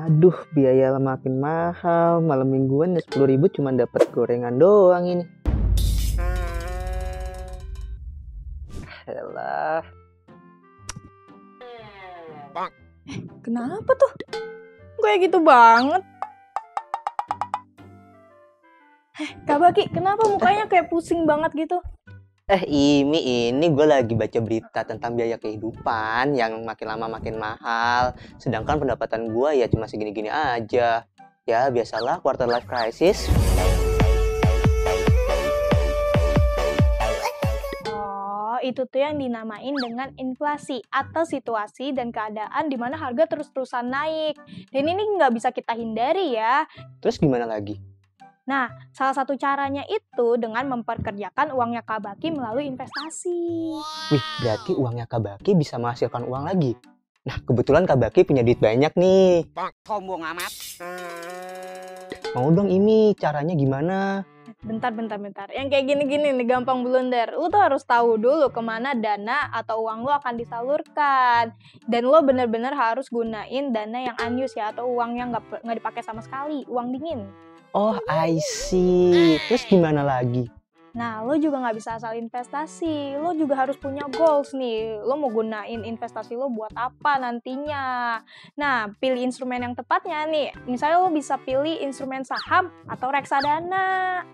Aduh, biaya makin mahal. Malam mingguan ya 10.000 cuma dapat gorengan doang ini. Elah. Kenapa tuh? Kayak gitu banget. Kak Baki, kenapa mukanya kayak pusing banget gitu? ini gue lagi baca berita tentang biaya kehidupan yang makin lama makin mahal. Sedangkan pendapatan gue ya cuma segini-gini aja. Ya biasalah quarter life crisis. Oh, itu tuh yang dinamain dengan inflasi atau situasi dan keadaan di mana harga terus-terusan naik. Dan ini nggak bisa kita hindari ya. Terus gimana lagi? Nah, salah satu caranya itu dengan memperkerjakan uangnya Kak Baki melalui investasi. Wih, berarti uangnya Kak Baki bisa menghasilkan uang lagi. Nah, kebetulan Kak Baki punya duit banyak nih. Sombong amat. Mau dong ini, caranya gimana? Bentar. Yang kayak gini-gini nih gampang blunder. Lu tuh harus tahu dulu kemana dana atau uang lu akan disalurkan. Dan lu bener-bener harus gunain dana yang unused ya, atau uang yang nggak dipakai sama sekali, uang dingin. Oh, I see. Terus gimana lagi? Nah, lo juga nggak bisa asal investasi. Lo juga harus punya goals nih. Lo mau gunain investasi lo buat apa nantinya. Nah, pilih instrumen yang tepatnya nih. Misalnya lo bisa pilih instrumen saham atau reksadana.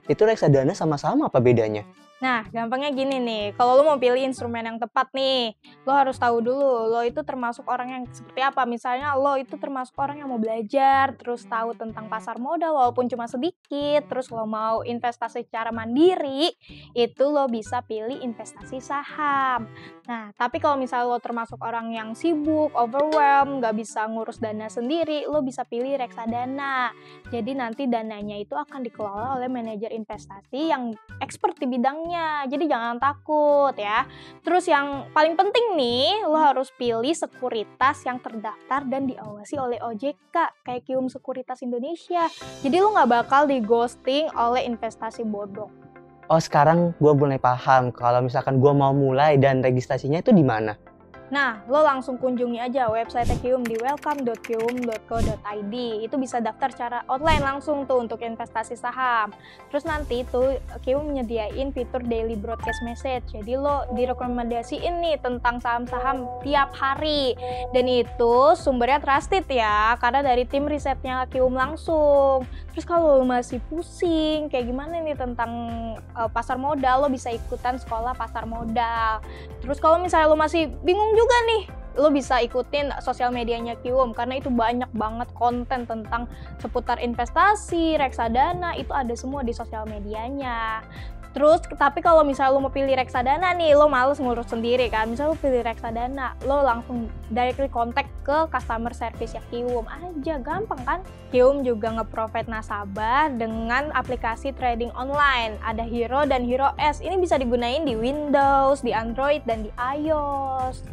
Itu reksadana sama-sama apa bedanya? Nah, gampangnya gini nih, kalau lo mau pilih instrumen yang tepat nih, lo harus tahu dulu, lo itu termasuk orang yang seperti apa. Misalnya lo itu termasuk orang yang mau belajar, terus tahu tentang pasar modal walaupun cuma sedikit, terus lo mau investasi secara mandiri, itu lo bisa pilih investasi saham. Nah, tapi kalau misalnya lo termasuk orang yang sibuk, overwhelmed, nggak bisa ngurus dana sendiri, lo bisa pilih reksadana. Jadi nanti dananya itu akan dikelola oleh manajer investasi yang expert di bidangnya. Jadi jangan takut ya. Terus yang paling penting nih, lo harus pilih sekuritas yang terdaftar dan diawasi oleh OJK kayak Kium Sekuritas Indonesia. Jadi lo nggak bakal di ghosting oleh investasi bodong. Oh, sekarang gue mulai paham kalau misalkan gue mau mulai dan registrasinya itu di mana? Nah, lo langsung kunjungi aja website Kium di welcome.kium.co.id. Itu bisa daftar secara online langsung tuh untuk investasi saham. Terus nanti tuh Kium menyediain fitur daily broadcast message. Jadi lo direkomendasiin nih tentang saham-saham tiap hari. Dan itu sumbernya trusted ya, karena dari tim risetnya Kium langsung. Terus kalau lo masih pusing, kayak gimana nih tentang pasar modal, lo bisa ikutan sekolah pasar modal. Terus kalau misalnya lo masih bingung juga nih, lo bisa ikutin sosial medianya Kium karena itu banyak banget konten tentang seputar investasi, reksadana, itu ada semua di sosial medianya. Terus, tapi kalau misalnya lo mau pilih reksadana nih, lo males ngurus sendiri kan, misalnya lo pilih reksadana, lo langsung directly contact ke customer service ya Kium aja, gampang kan? Kium juga nge-provide nasabah dengan aplikasi trading online, ada Hero dan Hero S, ini bisa digunain di Windows, di Android, dan di iOS.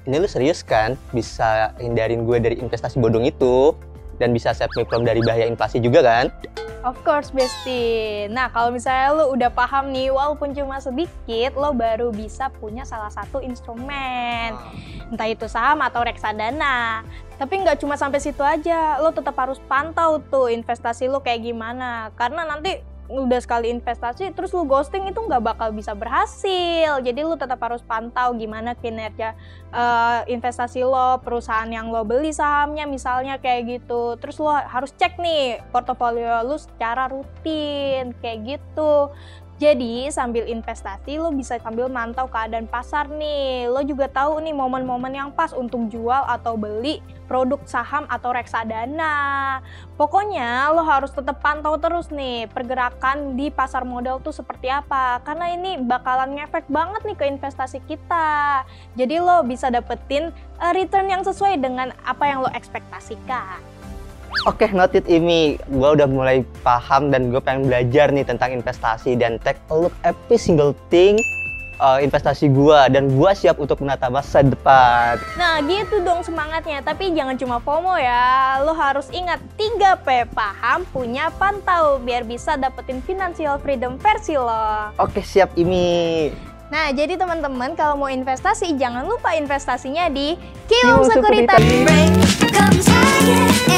Ini lu serius kan? Bisa hindarin gue dari investasi bodong itu? Dan bisa save me from dari bahaya inflasi juga kan? Of course, Besti. Nah, kalau misalnya lo udah paham nih, walaupun cuma sedikit, lo baru bisa punya salah satu instrumen. Entah itu saham atau reksadana. Tapi nggak cuma sampai situ aja, lo tetap harus pantau tuh investasi lo kayak gimana. Karena nanti udah sekali investasi, terus lo ghosting itu nggak bakal bisa berhasil. Jadi lo tetap harus pantau gimana kinerja investasi lo, perusahaan yang lo beli sahamnya misalnya kayak gitu. Terus lo harus cek nih portofolio lo secara rutin kayak gitu. Jadi sambil investasi lo bisa sambil mantau keadaan pasar nih. Lo juga tahu nih momen-momen yang pas untuk jual atau beli produk saham atau reksadana. Pokoknya lo harus tetap pantau terus nih pergerakan di pasar modal tuh seperti apa. Karena ini bakalan ngefek banget nih ke investasi kita. Jadi lo bisa dapetin return yang sesuai dengan apa yang lo ekspektasikan. Oke, noted Imi. Gue udah mulai paham dan gue pengen belajar nih tentang investasi dan take a look every single thing investasi gue, dan gue siap untuk menata masa depan. Nah gitu dong semangatnya, tapi jangan cuma FOMO ya. Lo harus ingat 3P, paham, punya, pantau, biar bisa dapetin financial freedom versi lo. Oke, siap Imi. Nah, jadi teman-teman kalau mau investasi, jangan lupa investasinya di Kium Kium Sekuritas. Sekuritas.